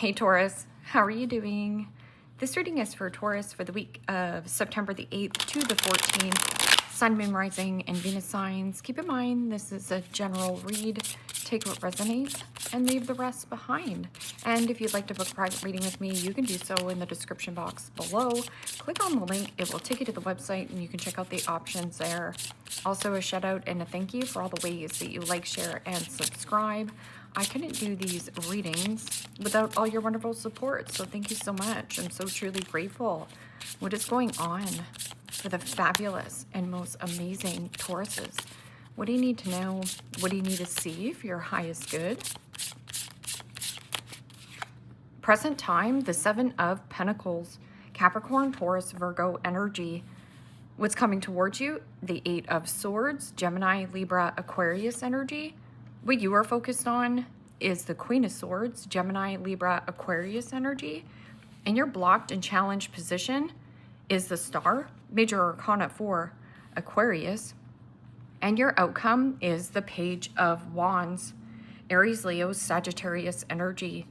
Hey Taurus, how are you doing? This reading is for Taurus for the week of September the 8th to the 14th. Sun, Moon, Rising, and Venus signs. Keep in mind, this is a general read. Take what resonates and leave the rest behind. And if you'd like to book a private reading with me, you can do so in the description box below. Click on the link. It will take you to the website and you can check out the options there. Also, a shout out and a thank you for all the ways that you like, share, and subscribe. I couldn't do these readings without all your wonderful support, so thank you so much. I'm so truly grateful. What is going on for the fabulous and most amazing Tauruses? What do you need to know? What do you need to see for your highest good? Present time, the Seven of Pentacles, Capricorn, Taurus, Virgo energy. What's coming towards you? The Eight of Swords, Gemini, Libra, Aquarius energy. What you are focused on is the Queen of Swords, Gemini, Libra, Aquarius energy. And your blocked and challenged position is the Star, Major Arcana 4, Aquarius. And your outcome is the Page of Wands, Aries, Leo, Sagittarius energy.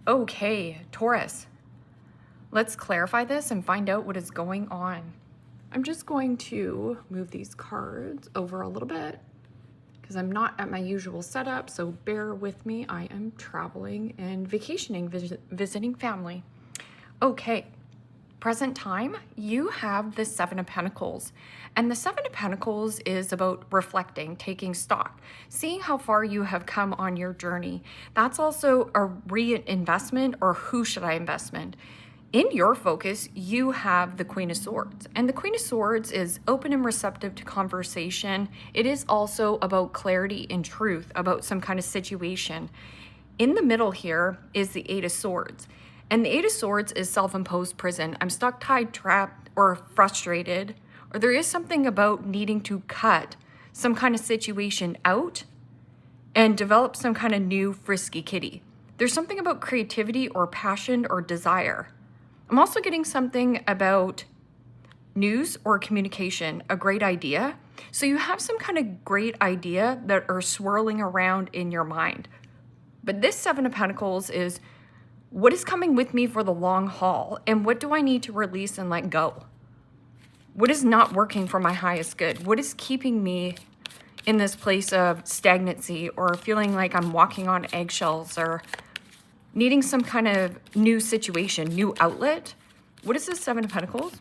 Okay, Taurus, let's clarify this and find out what is going on. I'm just going to move these cards over a little bit, because I'm not at my usual setup, so bear with me. I am traveling and vacationing, visiting family. Okay, present time, you have the Seven of Pentacles. And the Seven of Pentacles is about reflecting, taking stock, seeing how far you have come on your journey. That's also a reinvestment, or who should I invest in? In your focus, you have the Queen of Swords. And the Queen of Swords is open and receptive to conversation. It is also about clarity and truth about some kind of situation. In the middle here is the Eight of Swords. And the Eight of Swords is self-imposed prison. I'm stuck, tied, trapped, or frustrated. Or there is something about needing to cut some kind of situation out and develop some kind of new frisky kitty. There's something about creativity or passion or desire. I'm also getting something about news or communication, a great idea. So you have some kind of great idea that are swirling around in your mind. But this Seven of Pentacles is, what is coming with me for the long haul? And what do I need to release and let go? What is not working for my highest good? What is keeping me in this place of stagnancy, or feeling like I'm walking on eggshells, or needing some kind of new situation, new outlet? What is this Seven of Pentacles?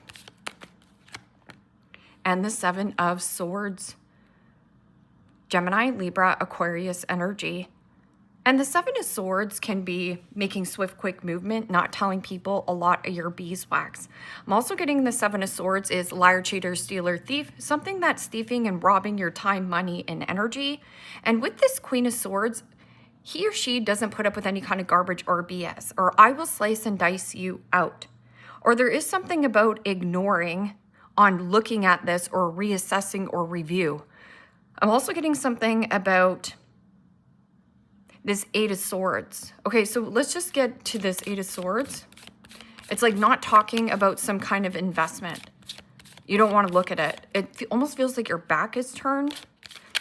And the Seven of Swords, Gemini, Libra, Aquarius energy. And the Seven of Swords can be making swift, quick movement, not telling people a lot of your beeswax. I'm also getting the Seven of Swords is liar, cheater, stealer, thief, something that's thieving and robbing your time, money, and energy. And with this Queen of Swords, he or she doesn't put up with any kind of garbage or BS, or I will slice and dice you out. Or there is something about ignoring on looking at this, or reassessing or review. I'm also getting something about this Eight of Swords. Okay, so let's just get to this Eight of Swords. It's like not talking about some kind of investment. You don't want to look at it. It almost feels like your back is turned.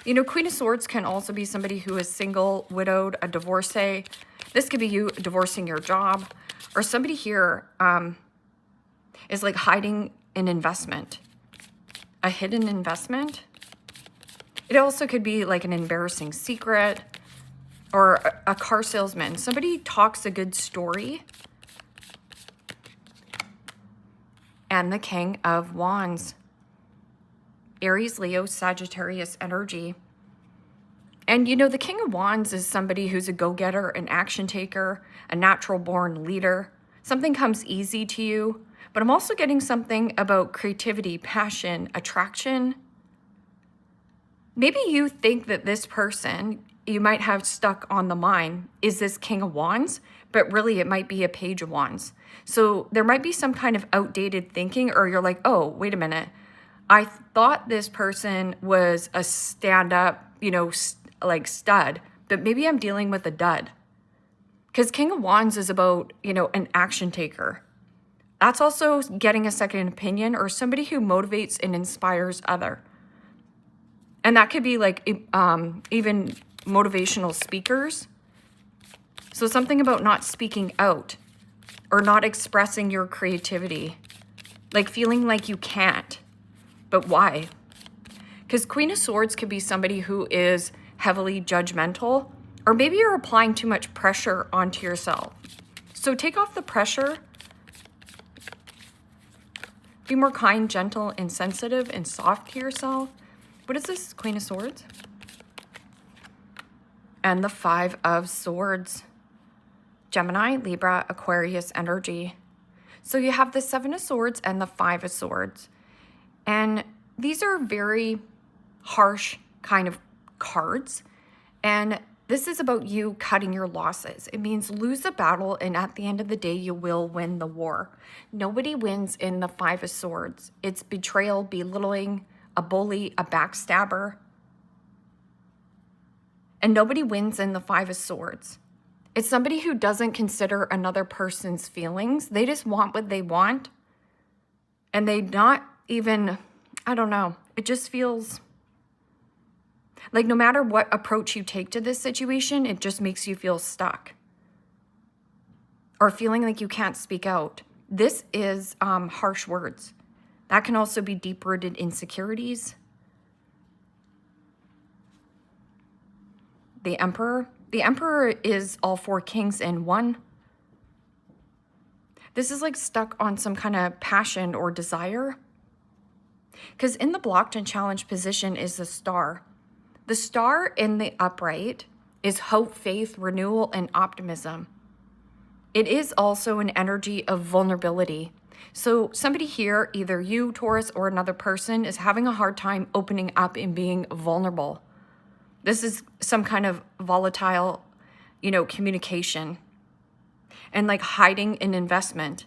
You know, Queen of Swords can also be somebody who is single, widowed, a divorcee. This could be you divorcing your job, or somebody here is like hiding an investment, a hidden investment. It also could be like an embarrassing secret, or a car salesman. Somebody talks a good story. And the King of Wands, Aries, Leo, Sagittarius energy. And you know, the King of Wands is somebody who's a go-getter, an action taker, a natural born leader. Something comes easy to you. But I'm also getting something about creativity, passion, attraction. Maybe you think that this person you might have stuck on the mind is this King of Wands, but really it might be a Page of Wands. So there might be some kind of outdated thinking, or you're like, oh, wait a minute. I thought this person was a stand-up, you know, like stud, but maybe I'm dealing with a dud. Because King of Wands is about, you know, an action taker. That's also getting a second opinion, or somebody who motivates and inspires other. And that could be like even motivational speakers. So something about not speaking out or not expressing your creativity, like feeling like you can't. But why? Because Queen of Swords could be somebody who is heavily judgmental, or maybe you're applying too much pressure onto yourself. So take off the pressure. Be more kind, gentle, and sensitive and soft to yourself. What is this? Queen of Swords? And the Five of Swords. Gemini, Libra, Aquarius energy. So you have the Seven of Swords and the Five of Swords. And these are very harsh kind of cards. And this is about you cutting your losses. It means lose a battle, and at the end of the day, you will win the war. Nobody wins in the Five of Swords. It's betrayal, belittling, a bully, a backstabber. And nobody wins in the Five of Swords. It's somebody who doesn't consider another person's feelings. They just want what they want. And they not even, I don't know, it just feels like no matter what approach you take to this situation, it just makes you feel stuck. Or feeling like you can't speak out. This is harsh words. That can also be deep-rooted insecurities. The Emperor. The Emperor is all four kings in one. This is like stuck on some kind of passion or desire. Because in the blocked and challenged position is the Star. The Star in the upright is hope, faith, renewal, and optimism. It is also an energy of vulnerability. So somebody here, either you, Taurus, or another person, is having a hard time opening up and being vulnerable. This is some kind of volatile, communication and like hiding an investment.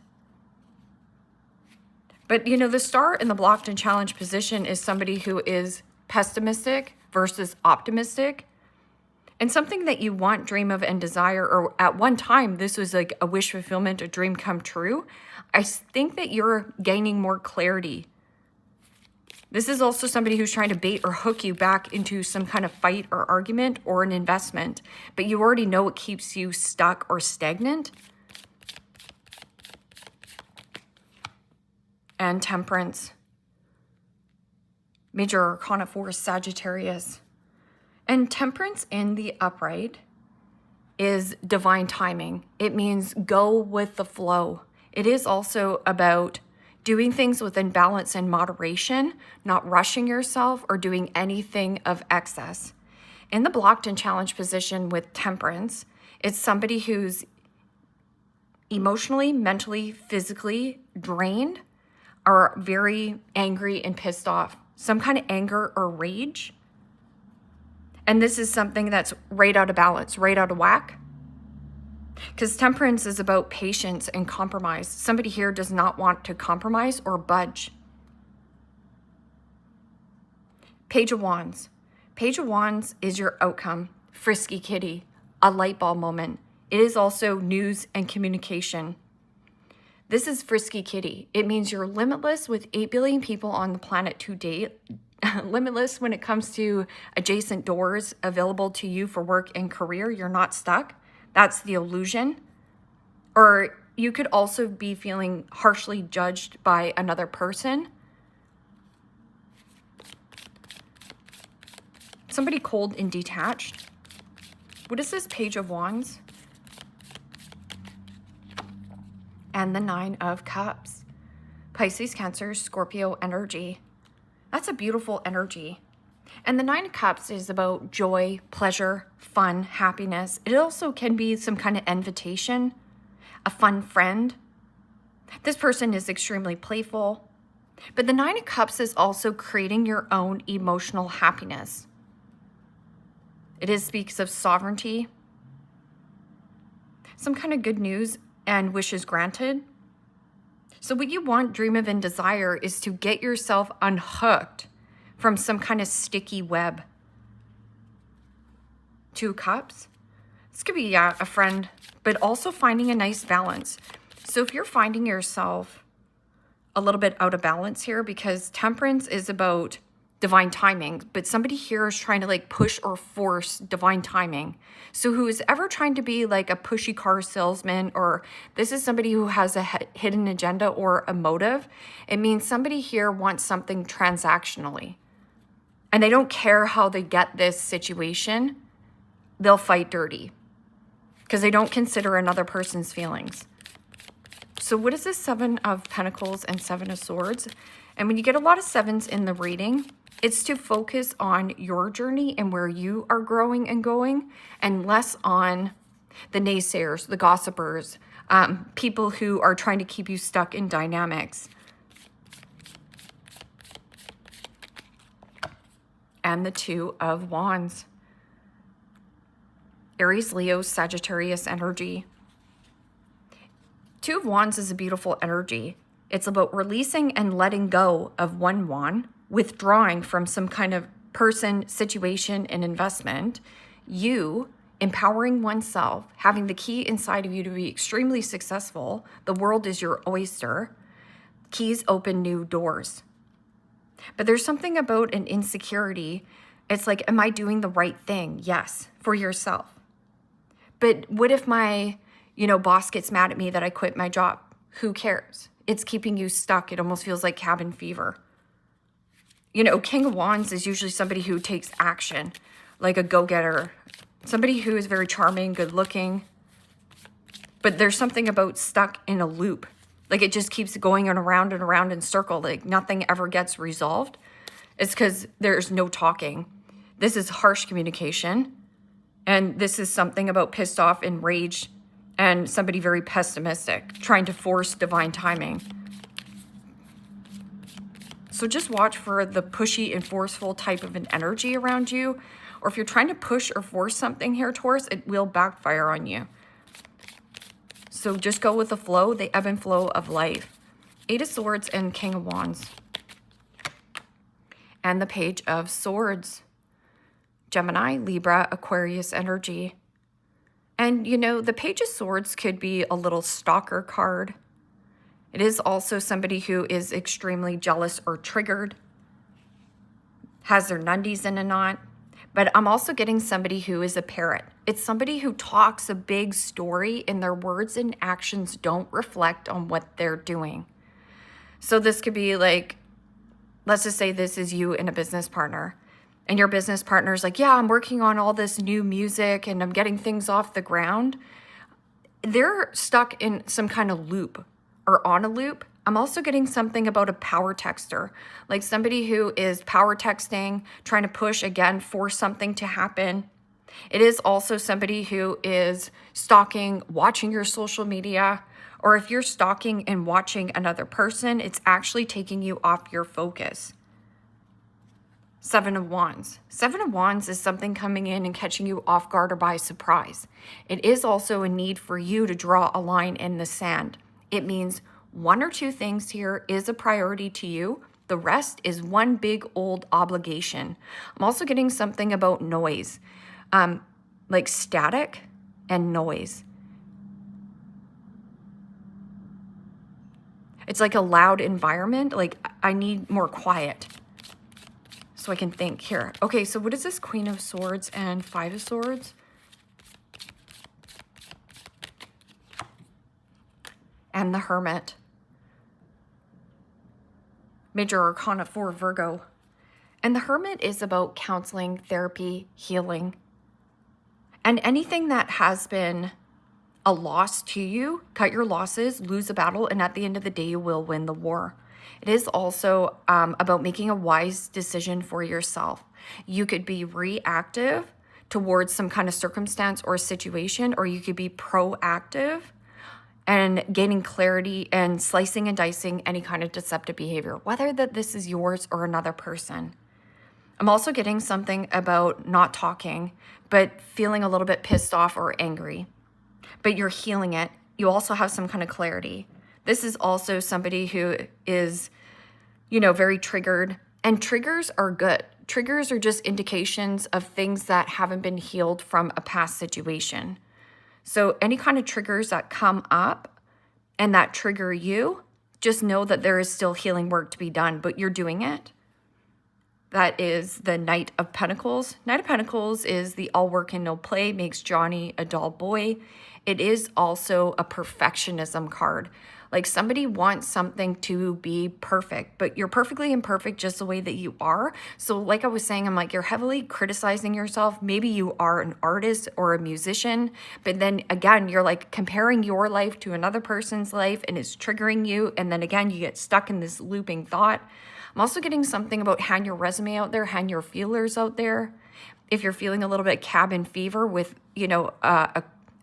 But, the Star in the blocked and challenged position is somebody who is pessimistic versus optimistic. And something that you want, dream of, and desire, or at one time, this was like a wish fulfillment, a dream come true. I think that you're gaining more clarity. This is also somebody who's trying to bait or hook you back into some kind of fight or argument or an investment, but you already know it keeps you stuck or stagnant. And Temperance. Major Arcana 4, Sagittarius. And Temperance in the upright is divine timing. It means go with the flow. It is also about doing things within balance and moderation, not rushing yourself or doing anything of excess. In the blocked and challenged position with Temperance, it's somebody who's emotionally, mentally, physically drained, are very angry and pissed off. Some kind of anger or rage. And this is something that's right out of balance, right out of whack. Because Temperance is about patience and compromise. Somebody here does not want to compromise or budge. Page of Wands. Page of Wands is your outcome. Frisky kitty, a light bulb moment. It is also news and communication. This is Frisky Kitty. It means you're limitless with 8 billion people on the planet to date. Limitless when it comes to adjacent doors available to you for work and career. You're not stuck. That's the illusion. Or you could also be feeling harshly judged by another person. Somebody cold and detached. What is this Page of Wands? And the Nine of Cups. Pisces, Cancer, Scorpio energy. That's a beautiful energy. And the Nine of Cups is about joy, pleasure, fun, happiness. It also can be some kind of invitation, a fun friend. This person is extremely playful. But the Nine of Cups is also creating your own emotional happiness. It speaks of sovereignty, some kind of good news and wishes granted. So what you want, dream of, and desire is to get yourself unhooked from some kind of sticky web. 2 Cups. This could be a friend, but also finding a nice balance. So if you're finding yourself a little bit out of balance here, because Temperance is about divine timing, but somebody here is trying to like push or force divine timing. So who is ever trying to be like a pushy car salesman, or this is somebody who has a hidden agenda or a motive. It means somebody here wants something transactionally, and they don't care how they get this situation. They'll fight dirty because they don't consider another person's feelings. So what is this 7 of Pentacles and 7 of Swords? And when you get a lot of 7s in the reading, it's to focus on your journey and where you are growing and going, and less on the naysayers, the gossipers, people who are trying to keep you stuck in dynamics. And the 2 of Wands. Aries, Leo, Sagittarius energy. 2 of Wands is a beautiful energy. It's about releasing and letting go of one wand, withdrawing from some kind of person, situation, and investment. You empowering oneself, having the key inside of you to be extremely successful. The world is your oyster. Keys open new doors. But there's something about an insecurity. It's like, am I doing the right thing? Yes, for yourself. But what if my, boss gets mad at me that I quit my job? Who cares? It's keeping you stuck. It almost feels like cabin fever. King of Wands is usually somebody who takes action, like a go-getter, somebody who is very charming, good-looking. But there's something about stuck in a loop. Like it just keeps going around and around in circle. Like nothing ever gets resolved. It's because there's no talking. This is harsh communication. And this is something about pissed off, enraged, and somebody very pessimistic, trying to force divine timing. So just watch for the pushy and forceful type of an energy around you. Or if you're trying to push or force something here, Taurus, it will backfire on you. So just go with the flow, the ebb and flow of life. 8 of Swords and King of Wands. And the Page of Swords. Gemini, Libra, Aquarius energy. And, the Page of Swords could be a little stalker card. It is also somebody who is extremely jealous or triggered, has their nundies in a knot. But I'm also getting somebody who is a parrot. It's somebody who talks a big story and their words and actions don't reflect on what they're doing. So this could be like, let's just say this is you and a business partner. And your business partner's like, yeah, I'm working on all this new music and I'm getting things off the ground. They're stuck in some kind of loop or on a loop. I'm also getting something about a power texter, like somebody who is power texting, trying to push again for something to happen. It is also somebody who is stalking, watching your social media, or if you're stalking and watching another person, it's actually taking you off your focus. 7 of Wands. 7 of Wands is something coming in and catching you off guard or by surprise. It is also a need for you to draw a line in the sand. It means 1 or 2 things here is a priority to you. The rest is one big old obligation. I'm also getting something about noise, like static and noise. It's like a loud environment. Like I need more quiet so I can think here. Okay, so what is this? Queen of Swords and 5 of Swords? And the Hermit. Major Arcana for Virgo. And the Hermit is about counseling, therapy, healing. And anything that has been a loss to you, cut your losses, lose a battle, and at the end of the day, you will win the war. It is also about making a wise decision for yourself. You could be reactive towards some kind of circumstance or situation, or you could be proactive and gaining clarity and slicing and dicing any kind of deceptive behavior, whether that this is yours or another person. I'm also getting something about not talking, but feeling a little bit pissed off or angry. But you're healing it. You also have some kind of clarity. This is also somebody who is, very triggered. And triggers are good. Triggers are just indications of things that haven't been healed from a past situation. So any kind of triggers that come up and that trigger you, just know that there is still healing work to be done, but you're doing it. That is the Knight of Pentacles. Knight of Pentacles is the all work and no play makes Johnny a dull boy. It is also a perfectionism card. Like somebody wants something to be perfect, but you're perfectly imperfect just the way that you are. So like I was saying, I'm like, you're heavily criticizing yourself. Maybe you are an artist or a musician, but then again, you're like comparing your life to another person's life and it's triggering you. And then again, you get stuck in this looping thought. I'm also getting something about hang your resume out there, hang your feelers out there. If you're feeling a little bit cabin fever with, you know,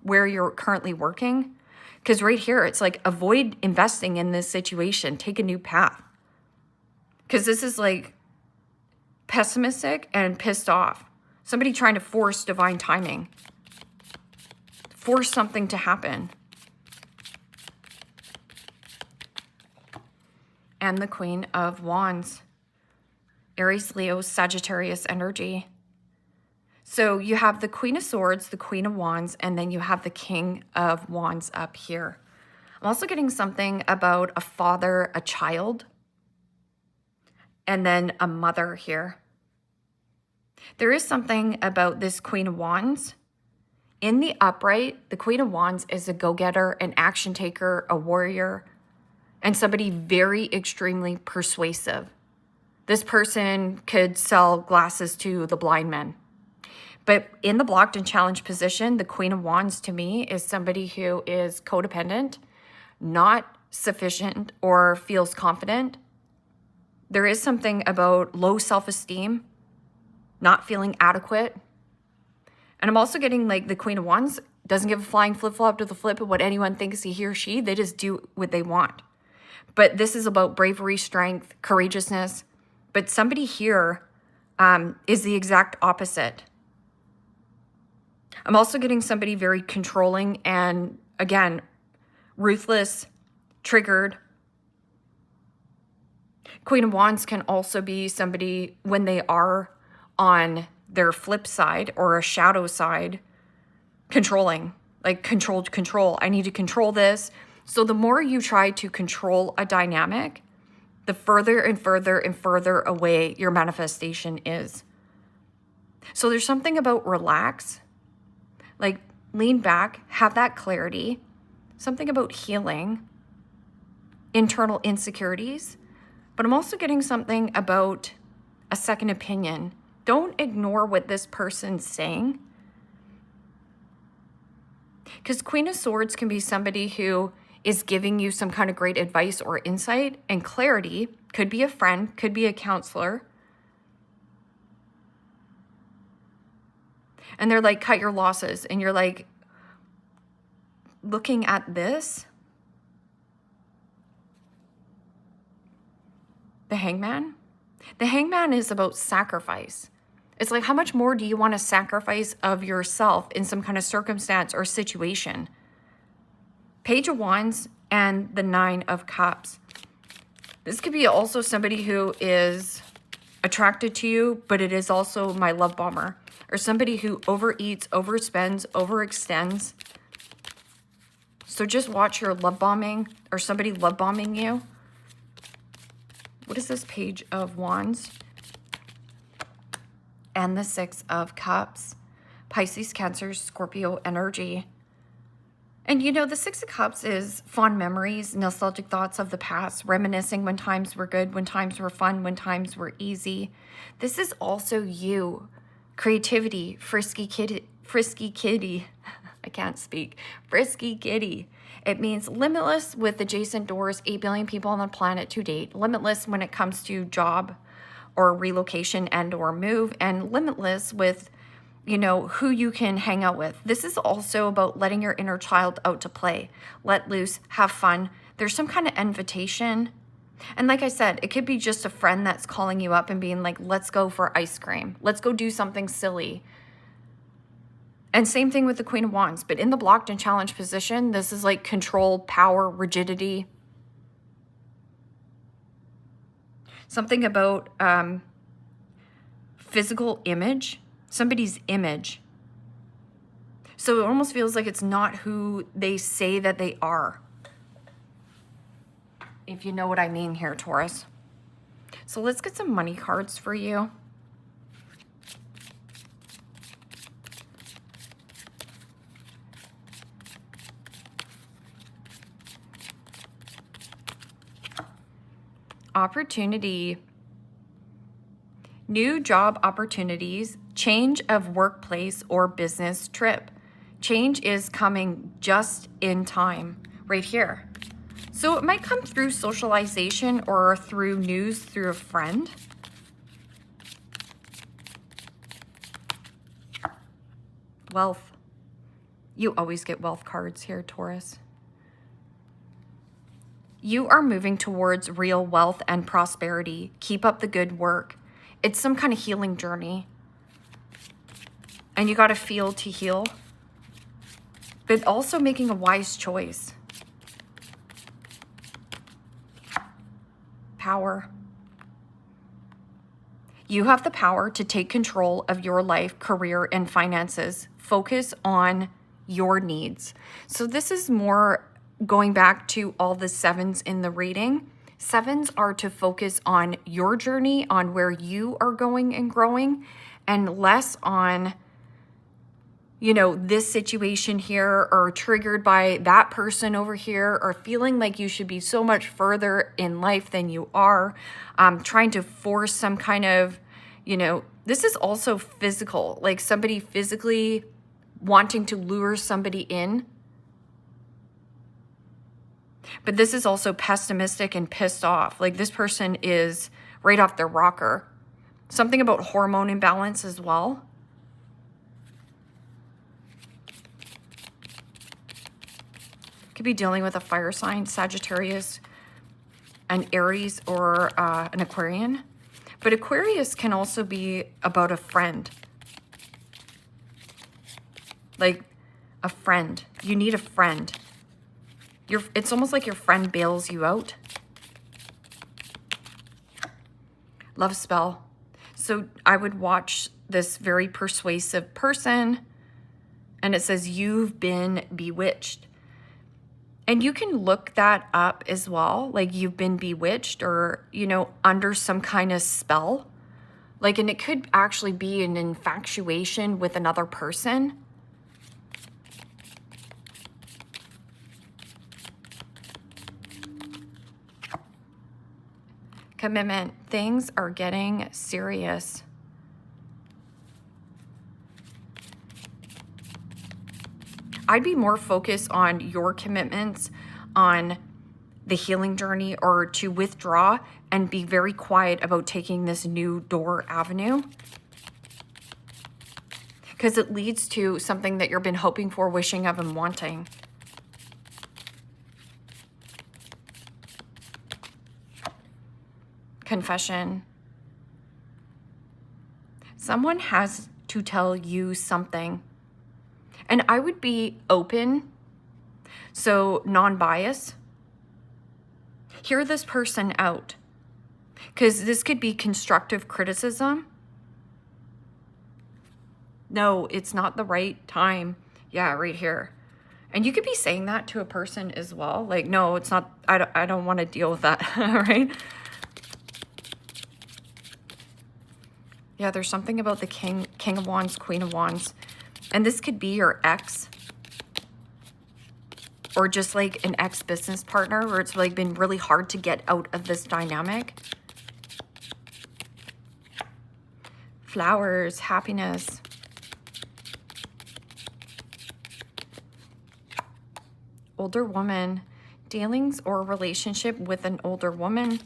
where you're currently working. Because right here, it's like avoid investing in this situation. Take a new path. Because this is like pessimistic and pissed off. Somebody trying to force divine timing. Force something to happen. And the Queen of Wands. Aries, Leo, Sagittarius energy. So you have the Queen of Swords, the Queen of Wands, and then you have the King of Wands up here. I'm also getting something about a father, a child, and then a mother here. There is something about this Queen of Wands. In the upright, the Queen of Wands is a go-getter, an action taker, a warrior, and somebody very extremely persuasive. This person could sell glasses to the blind men. But in the blocked and challenged position, the Queen of Wands to me is somebody who is codependent, not sufficient, or feels confident. There is something about low self-esteem, not feeling adequate. And I'm also getting like the Queen of Wands doesn't give a flying flip-flop to the flip of what anyone thinks he or she. They just do what they want. But this is about bravery, strength, courageousness. But somebody here is the exact opposite. I'm also getting somebody very controlling and, again, ruthless, triggered. Queen of Wands can also be somebody when they are on their flip side or a shadow side, controlling, like control. I need to control this. So the more you try to control a dynamic, the further and further and further away your manifestation is. So there's something about relax. Like, lean back, have that clarity, something about healing, internal insecurities. But I'm also getting something about a second opinion. Don't ignore what this person's saying. Because Queen of Swords can be somebody who is giving you some kind of great advice or insight and clarity. Could be a friend, could be a counselor. And they're like, cut your losses. And you're like, looking at this, the Hangman. The Hangman is about sacrifice. It's like, how much more do you want to sacrifice of yourself in some kind of circumstance or situation? Page of Wands and the Nine of Cups. This could be also somebody who is attracted to you, but it is also my love bomber. Or somebody who overeats, overspends, overextends. So just watch your love bombing or somebody love bombing you. What is this Page of Wands? And the Six of Cups. Pisces, Cancer, Scorpio energy. And you know, the Six of Cups is fond memories, nostalgic thoughts of the past, reminiscing when times were good, when times were fun, when times were easy. This is also you. Creativity, frisky kitty. I can't speak. Frisky kitty. It means limitless with adjacent doors, 8 billion people on the planet to date. Limitless when it comes to job or relocation and or move. And limitless with, you know, who you can hang out with. This is also about letting your inner child out to play. Let loose, have fun. There's some kind of invitation. And like I said, it could be just a friend that's calling you up and being like, let's go for ice cream. Let's go do something silly. And same thing with the Queen of Wands. But in the blocked and challenged position, this is like control, power, rigidity. Something about physical image, somebody's image. So it almost feels like it's not who they say that they are. If you know what I mean here, Taurus. So let's get some money cards for you. Opportunity. New job opportunities, change of workplace or business trip. Change is coming just in time, right here. So it might come through socialization or through news through a friend. Wealth. You always get wealth cards here, Taurus. You are moving towards real wealth and prosperity. Keep up the good work. It's some kind of healing journey. And you got to feel to heal. But also making a wise choice. Power. You have the power to take control of your life, career, and finances. Focus on your needs. So this is more going back to all the sevens in the reading. Sevens are to focus on your journey, on where you are going and growing, and less on, you know, this situation here, or triggered by that person over here, or feeling like you should be so much further in life than you are, trying to force some kind of, you know, this is also physical, like somebody physically wanting to lure somebody in. But this is also pessimistic and pissed off. Like this person is right off their rocker. Something about hormone imbalance as well. Could be dealing with a fire sign, Sagittarius, an Aries, or an Aquarian. But Aquarius can also be about a friend. Like a friend. You need a friend. It's almost like your friend bails you out. Love spell. So I would watch this very persuasive person, and it says, you've been bewitched. And you can look that up as well. Like you've been bewitched, or, you know, under some kind of spell. Like, and it could actually be an infatuation with another person. Commitment. Things are getting serious. I'd be more focused on your commitments, on the healing journey, or to withdraw and be very quiet about taking this new door avenue. Because it leads to something that you've been hoping for, wishing of, and wanting. Confession. Someone has to tell you something. And I would be open, so non-bias. Hear this person out. Because this could be constructive criticism. No, it's not the right time. Yeah, right here. And you could be saying that to a person as well. Like, no, it's not, I don't want to deal with that, right? Yeah, there's something about the King of Wands, Queen of Wands. And this could be your ex. Or just like an ex-business partner where it's like been really hard to get out of this dynamic. Flowers, happiness. Older woman. Dealings or relationship with an older woman.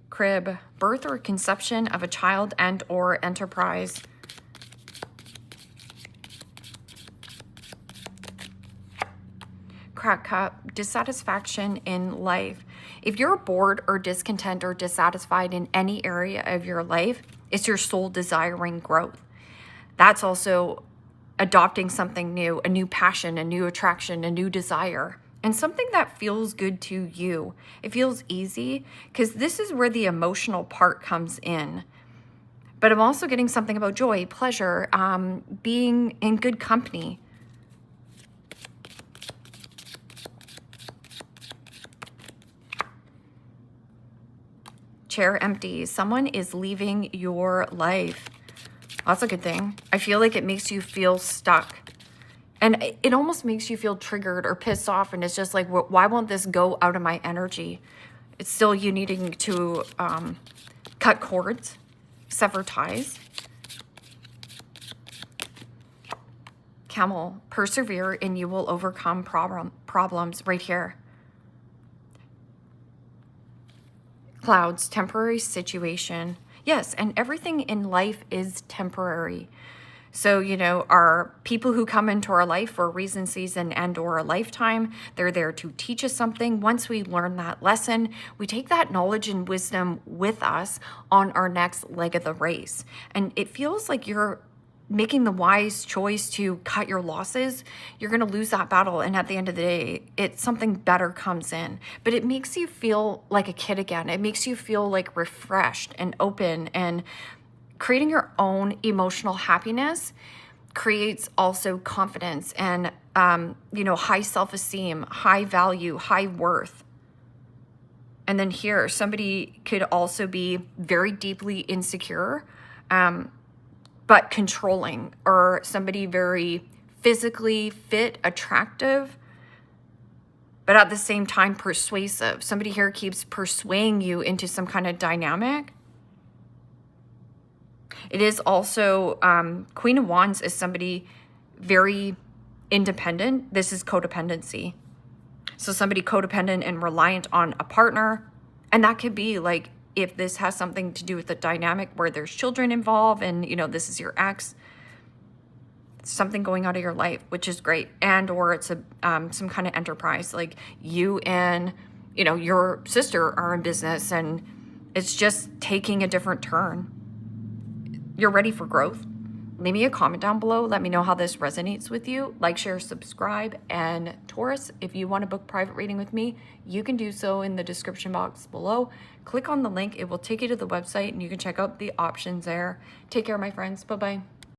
Crib, birth or conception of a child and or enterprise. Crack cup, dissatisfaction in life. If you're bored or discontent or dissatisfied in any area of your life, it's your soul desiring growth. That's also adopting something new, a new passion, a new attraction, a new desire. And something that feels good to you. It feels easy, because this is where the emotional part comes in. But I'm also getting something about joy, pleasure, being in good company. Chair empty. Someone is leaving your life. That's a good thing. I feel like it makes you feel stuck. And it almost makes you feel triggered or pissed off. And it's just like, why won't this go out of my energy? It's still you needing to cut cords, sever ties. Camel, persevere and you will overcome problems right here. Clouds, temporary situation. Yes, and everything in life is temporary. So, you know, our people who come into our life for a reason, season, and or a lifetime, they're there to teach us something. Once we learn that lesson, we take that knowledge and wisdom with us on our next leg of the race. And it feels like you're making the wise choice to cut your losses. You're going to lose that battle. And at the end of the day, something better comes in. But it makes you feel like a kid again. It makes you feel like refreshed and open, and creating your own emotional happiness creates also confidence and, you know, high self-esteem, high value, high worth. And then here, somebody could also be very deeply insecure, but controlling, or somebody very physically fit, attractive, but at the same time persuasive. Somebody here keeps persuading you into some kind of dynamic. It is also, Queen of Wands is somebody very independent. This is codependency. So somebody codependent and reliant on a partner. And that could be like, if this has something to do with the dynamic where there's children involved and, you know, this is your ex, something going out of your life, which is great. And, or it's some kind of enterprise, like you and, you know, your sister are in business and it's just taking a different turn. You're ready for growth. Leave me a comment down below. Let me know how this resonates with you. Like, share, subscribe. And Taurus, if you want to book private reading with me, you can do so in the description box below. Click on the link. It will take you to the website and you can check out the options there. Take care, my friends. Bye-bye.